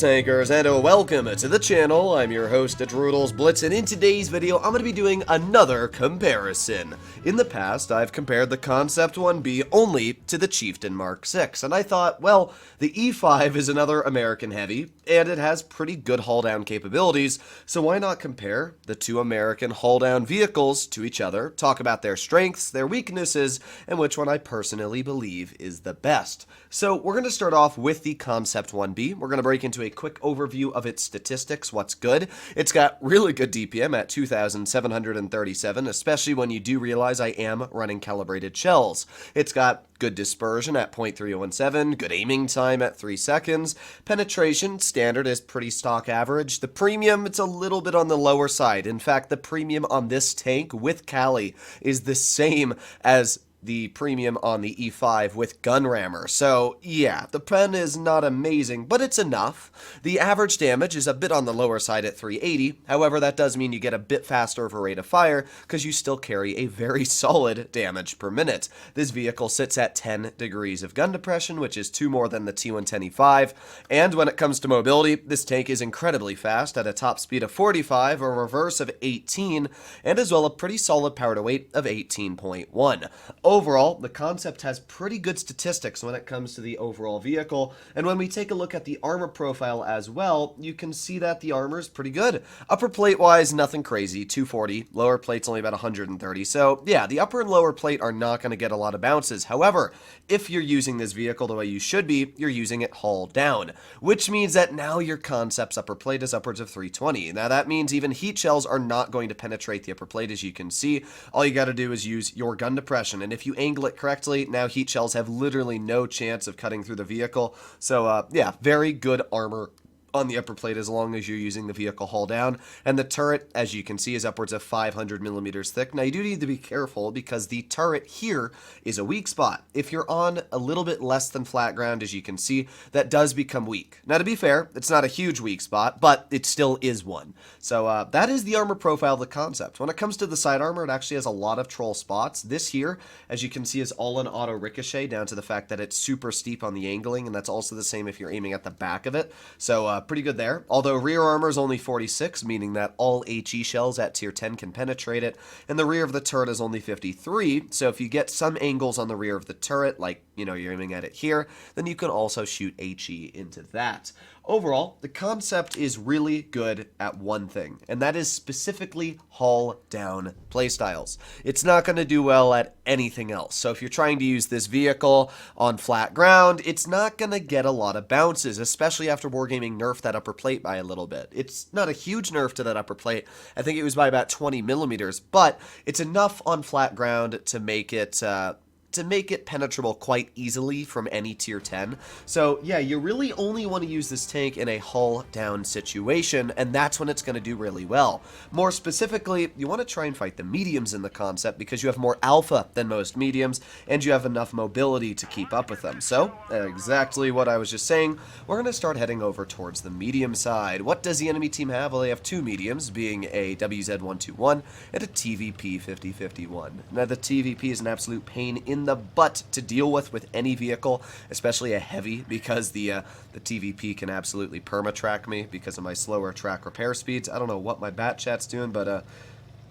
tankers, and welcome to the channel. I'm your host, Droodles Blitz, and in today's video, I'm going to be doing another comparison. In the past, I've compared the Concept 1B only to the Chieftain Mark 6, and I thought, well, the E5 is another American heavy, and it has pretty good hull-down capabilities, so why not compare the two American hull-down vehicles to each other, talk about their strengths, their weaknesses, and which one I personally believe is the best. So we're going to start off with the Concept 1B. We're going to break into a quick overview of its statistics, what's good. It's got really good DPM at 2,737, especially when you do realize I am running calibrated shells. It's got good dispersion at 0.3017, good aiming time at 3 seconds. Penetration, standard, is pretty stock average. The premium, it's a little bit on the lower side. In fact, the premium on this tank with Cali is the same as the premium on the E5 with gun rammer. So yeah, the pen is not amazing, but it's enough. The average damage is a bit on the lower side at 380. However, that does mean you get a bit faster of a rate of fire because you still carry a very solid damage per minute. This vehicle sits at 10 degrees of gun depression, which is 2 more than the T110E5. And when it comes to mobility, this tank is incredibly fast at a top speed of 45, a reverse of 18, and as well a pretty solid power to weight of 18.1. Overall, the Concept has pretty good statistics when it comes to the overall vehicle, and when we take a look at the armor profile as well, you can see that the armor is pretty good. Upper plate-wise, nothing crazy, 240, lower plate's only about 130, so yeah, the upper and lower plate are not going to get a lot of bounces. However, if you're using this vehicle the way you should be, you're using it hull down, which means that now your Concept's upper plate is upwards of 320. Now that means even heat shells are not going to penetrate the upper plate, as you can see. All you got to do is use your gun depression, and if you angle it correctly, now heat shells have literally no chance of cutting through the vehicle. So yeah, very good armor on the upper plate as long as you're using the vehicle hull down. And the turret, as you can see, is upwards of 500 millimeters thick. Now you do need to be careful because the turret here is a weak spot. If you're on a little bit less than flat ground, as you can see, that does become weak. Now to be fair, it's not a huge weak spot, but it still is one. So that is the armor profile of the Concept. When it comes to the side armor, it actually has a lot of troll spots. This here, as you can see, is all an auto ricochet, down to the fact that it's super steep on the angling, and that's also the same if you're aiming at the back of it. So pretty good there. Although rear armor is only 46, meaning that all HE shells at tier 10 can penetrate it, and the rear of the turret is only 53, so if you get some angles on the rear of the turret, like, you know, you're aiming at it here, then you can also shoot HE into that. Overall, the Concept is really good at one thing, and that is specifically hull down playstyles. It's not going to do well at anything else. So if you're trying to use this vehicle on flat ground, it's not going to get a lot of bounces, especially after Wargaming nerfed that upper plate by a little bit. It's not a huge nerf to that upper plate. I think it was by about 20 millimeters, but it's enough on flat ground to make it penetrable quite easily from any tier 10. So yeah, you really only want to use this tank in a hull down situation, and that's when it's going to do really well. More specifically, you want to try and fight the mediums in the Concept because you have more alpha than most mediums, and you have enough mobility to keep up with them. So, exactly what I was just saying, we're going to start heading over towards the medium side. What does the enemy team have? Well, they have two mediums, being a WZ121 and a TVP 5051. Now, the TVP is an absolute pain in the butt to deal with any vehicle, especially a heavy, because the TVP can absolutely perma-track me because of my slower track repair speeds. I don't know what my bat chat's doing, but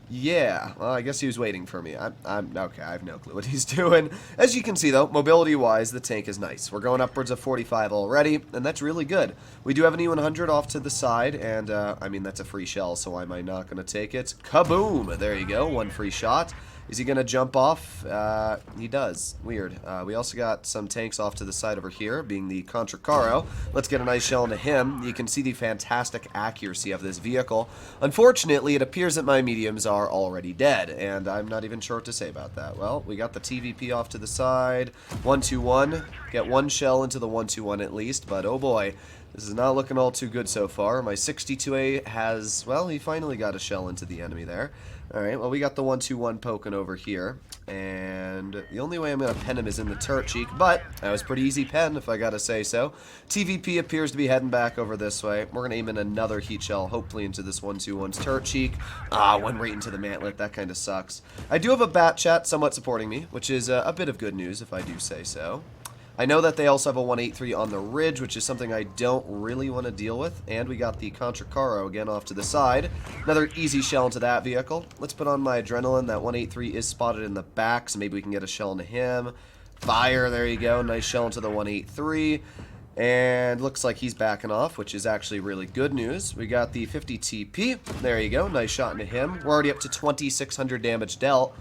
yeah, well, I guess he was waiting for me. I'm okay, I have no clue what he's doing. As you can see, though, mobility-wise, the tank is nice. We're going upwards of 45 already, and that's really good. We do have an E100 off to the side, and, I mean, that's a free shell, so why am I not going to take it? Kaboom! There you go, one free shot. Is he going to jump off? He does. Weird. We also got some tanks off to the side over here, being the Contracaro. Let's get a nice shell into him. You can see the fantastic accuracy of this vehicle. Unfortunately, it appears that my mediums are already dead, and I'm not even sure what to say about that. Well, we got the TVP off to the side. 121. Get one shell into the 121 at least, but oh boy. This is not looking all too good so far. My 62A has, well, he finally got a shell into the enemy there. Alright, well, we got the 121 poking over here, and the only way I'm going to pen him is in the turret cheek, but that was pretty easy pen, if I gotta say so. TVP appears to be heading back over this way. We're going to aim in another heat shell, hopefully into this 121's turret cheek. Went right into the mantlet. That kind of sucks. I do have a bat chat somewhat supporting me, which is a bit of good news, if I do say so. I know that they also have a 183 on the ridge, which is something I don't really want to deal with. And we got the Contra Caro again off to the side. Another easy shell into that vehicle. Let's put on my adrenaline. That 183 is spotted in the back, so maybe we can get a shell into him. Fire, there you go. Nice shell into the 183. And looks like he's backing off, which is actually really good news. We got the 50 TP. There you go. Nice shot into him. We're already up to 2,600 damage dealt.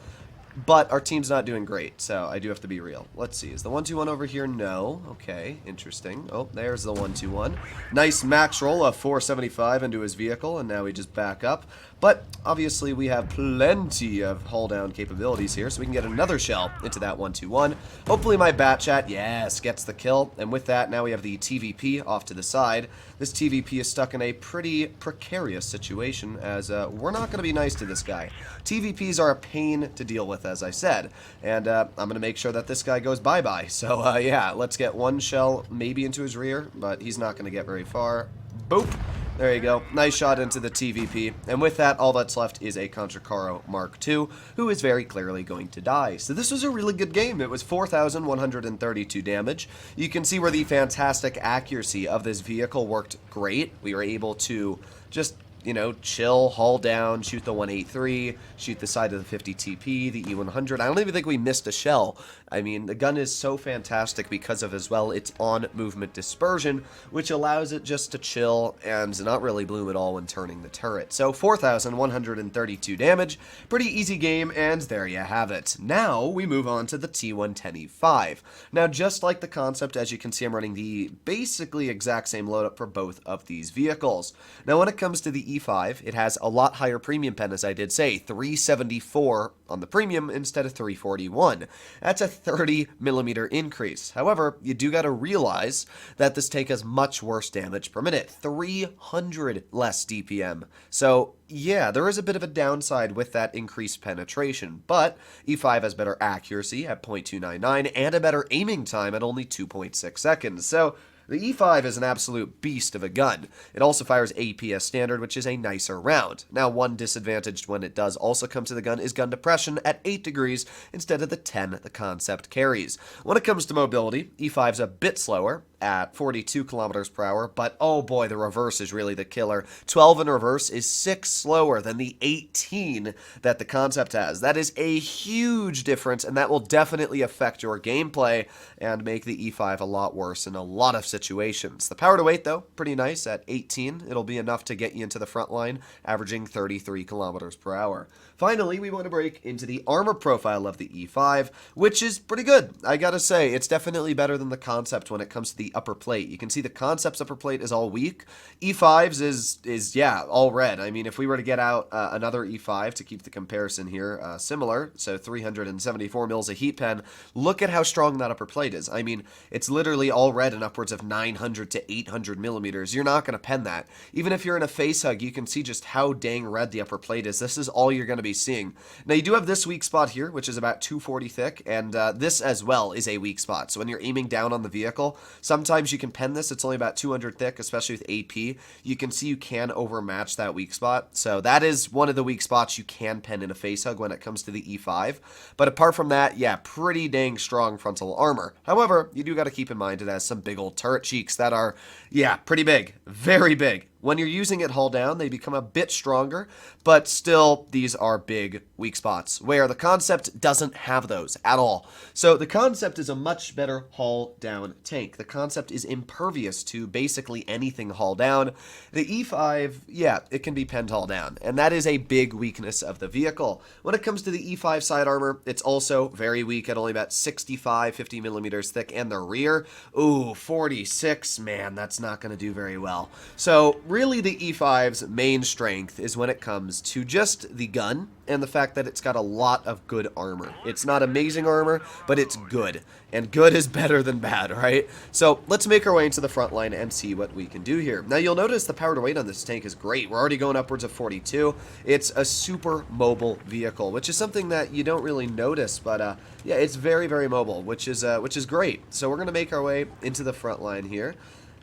But our team's not doing great, so I do have to be real. Let's see. Is the 121 over here? No. Okay, interesting. Oh, there's the 121. Nice max roll of 475 into his vehicle, and now we just back up. But obviously we have plenty of hull down capabilities here, so we can get another shell into that 121. Hopefully my bat chat, yes, gets the kill. And with that, now we have the TVP off to the side. This TVP is stuck in a pretty precarious situation, as we're not going to be nice to this guy. TVPs are a pain to deal with, as I said, and I'm going to make sure that this guy goes bye-bye. So yeah, let's get one shell maybe into his rear, but he's not going to get very far. Boop. There you go. Nice shot into the TVP. And with that, all that's left is a Contra Caro Mark II, who is very clearly going to die. So this was a really good game. It was 4,132 damage. You can see where the fantastic accuracy of this vehicle worked great. We were able to just, you know, chill, haul down, shoot the 183, shoot the side of the 50 TP, the E100. I don't even think we missed a shell. I mean, the gun is so fantastic because of, as well, its on-movement dispersion, which allows it just to chill and not really bloom at all when turning the turret. So 4,132 damage, pretty easy game, and there you have it. Now we move on to the T110E5. Now, just like the concept, as you can see, I'm running the basically exact same loadup for both of these vehicles. Now, when it comes to the E5, it has a lot higher premium pen, as I did say, 374 on the premium instead of 341. That's a 30mm increase. However, you do got to realize that this tank has much worse damage per minute, 300 less DPM. So yeah, there is a bit of a downside with that increased penetration, but E5 has better accuracy at 0.299 and a better aiming time at only 2.6 seconds. So the E5 is an absolute beast of a gun. It also fires APS standard, which is a nicer round. Now, one disadvantage when it does also come to the gun is gun depression at 8 degrees instead of the 10 the concept carries. When it comes to mobility, E5 is a bit slower at 42 kilometers per hour, but oh boy, the reverse is really the killer. 12 in reverse is 6 slower than the 18 that the concept has. That is a huge difference, and that will definitely affect your gameplay and make the E5 a lot worse in a lot of situations. The power to weight, though, pretty nice at 18. It'll be enough to get you into the front line, averaging 33 kilometers per hour. Finally, we want to break into the armor profile of the E5, which is pretty good. I gotta say, it's definitely better than the concept when it comes to the upper plate. You can see the concept's upper plate is all weak. E5's is yeah, all red. I mean, if we were to get out another E5 to keep the comparison here similar, so 374 mils of heat pen, look at how strong that upper plate is. I mean, it's literally all red and upwards of 900 to 800 millimeters. You're not going to pen that. Even if you're in a face hug, you can see just how dang red the upper plate is. This is all you're going to be seeing. Now, you do have this weak spot here, which is about 240 thick, and this as well is a weak spot. So when you're aiming down on the vehicle, sometimes you can pen this. It's only about 200 thick, especially with AP. You can see you can overmatch that weak spot. So that is one of the weak spots you can pen in a face hug when it comes to the E5. But apart from that, yeah, pretty dang strong frontal armor. However, you do got to keep in mind it has some big old turret cheeks that are, yeah, pretty big, very big. When you're using it hull down, they become a bit stronger, but still, these are big weak spots, where the concept doesn't have those at all. So the concept is a much better hull down tank. The concept is impervious to basically anything hull down. The E5, yeah, it can be penned hull down, and that is a big weakness of the vehicle. When it comes to the E5 side armor, it's also very weak at only about 65, 50 millimeters thick, and the rear, ooh, 46, man, that's not going to do very well. So really, the E5's main strength is when it comes to just the gun and the fact that it's got a lot of good armor. It's not amazing armor, but it's good. And good is better than bad, right? So let's make our way into the front line and see what we can do here. Now, you'll notice the power to weight on this tank is great. We're already going upwards of 42. It's a super mobile vehicle, which is something that you don't really notice, but yeah, it's very, very mobile, which is great. So we're going to make our way into the front line here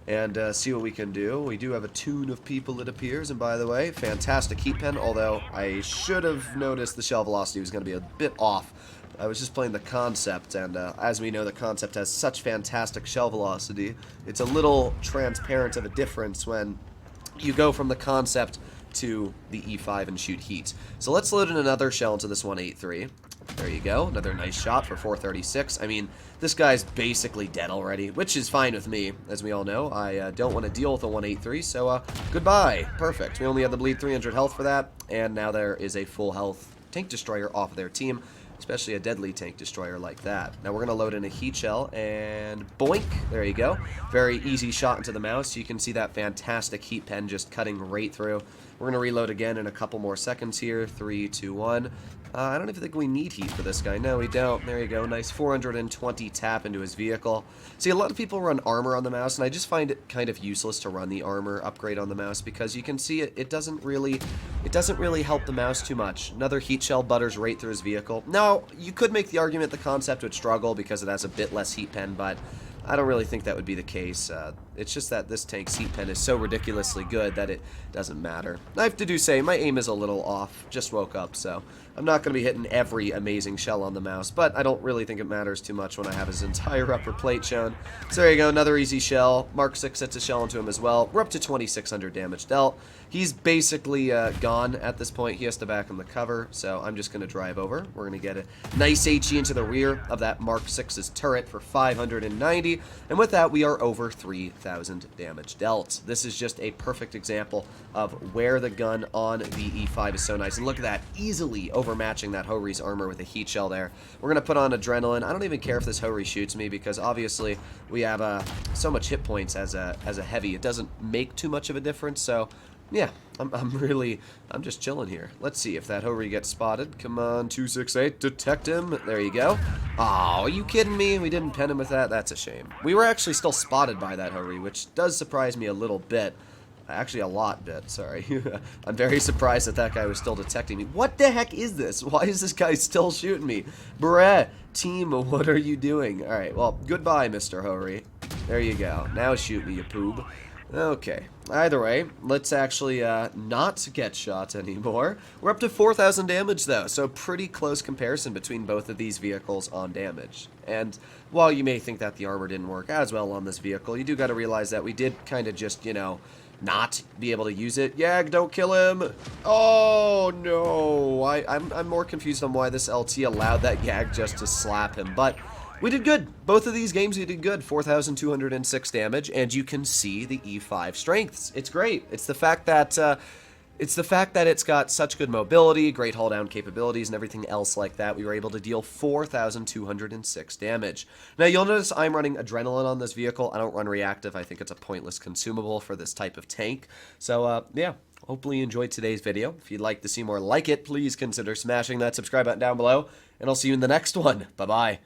and see what we can do. We do have a tune of people, it appears, and by the way, fantastic heat pen, although I should have noticed the shell velocity was going to be a bit off. I was just playing the concept, and as we know, the concept has such fantastic shell velocity. It's a little transparent of a difference when you go from the concept to the E5 and shoot heat. So let's load in another shell into this 183. There you go, another nice shot for 436. I mean, this guy's basically dead already, which is fine with me. As we all know, I don't want to deal with a 183, so goodbye. Perfect. We only had to bleed 300 health for that, and now there is a full health tank destroyer off of their team, especially a deadly tank destroyer like that. Now we're going to load in a heat shell, and boink, there you go. Very easy shot into the mouse. You can see that fantastic heat pen just cutting right through. We're going to reload again in a couple more seconds here. 3, 2, 1. I don't even think we need heat for this guy. No, we don't. There you go. Nice 420 tap into his vehicle. See, a lot of people run armor on the mouse, and I just find it kind of useless to run the armor upgrade on the mouse because you can see it doesn't really help the mouse too much. Another heat shell butters right through his vehicle. Now, you could make the argument the concept would struggle because it has a bit less heat pen, but I don't really think that would be the case. It's just that this tank's heat pen is so ridiculously good that it doesn't matter. I have to say, my aim is a little off. Just woke up, so I'm not going to be hitting every amazing shell on the mouse, but I don't really think it matters too much when I have his entire upper plate shown. So there you go, another easy shell. Mark 6 hits a shell into him as well. We're up to 2600 damage dealt. He's basically gone at this point. He has to back on the cover, so I'm just going to drive over. We're going to get a nice HE into the rear of that Mark 6's turret for 590, and with that, we are over 3000 damage dealt. This is just a perfect example of where the gun on the E5 is so nice. And look at that, easily overmatching that Hori's armor with a heat shell there. We're going to put on Adrenaline. I don't even care if this Hori shoots me because obviously we have so much hit points as a heavy. It doesn't make too much of a difference, so yeah, I'm just chilling here. Let's see if that Hori gets spotted. Come on, 268, detect him. There you go. Oh, are you kidding me? We didn't pen him with that? That's a shame. We were actually still spotted by that Hori, which does surprise me a little bit. Actually, a lot bit, sorry. I'm very surprised that guy was still detecting me. What the heck is this? Why is this guy still shooting me? Bruh, team, what are you doing? Alright, well, goodbye, Mr. Hori. There you go. Now shoot me, you poob. Okay, either way, let's actually not get shot anymore. We're up to 4,000 damage though, so pretty close comparison between both of these vehicles on damage. And while you may think that the armor didn't work as well on this vehicle, you do got to realize that we did kind of just, you know, not be able to use it. Yag, don't kill him. Oh no, I'm more confused on why this LT allowed that Yag just to slap him, but we did good. Both of these games we did good. 4,206 damage, and you can see the E5 strengths. It's great. It's the fact that it's got such good mobility, great hull down capabilities, and everything else like that. We were able to deal 4,206 damage. Now you'll notice I'm running Adrenaline on this vehicle. I don't run reactive. I think it's a pointless consumable for this type of tank. So yeah. Hopefully you enjoyed today's video. If you'd like to see more like it, please consider smashing that subscribe button down below, and I'll see you in the next one. Bye-bye.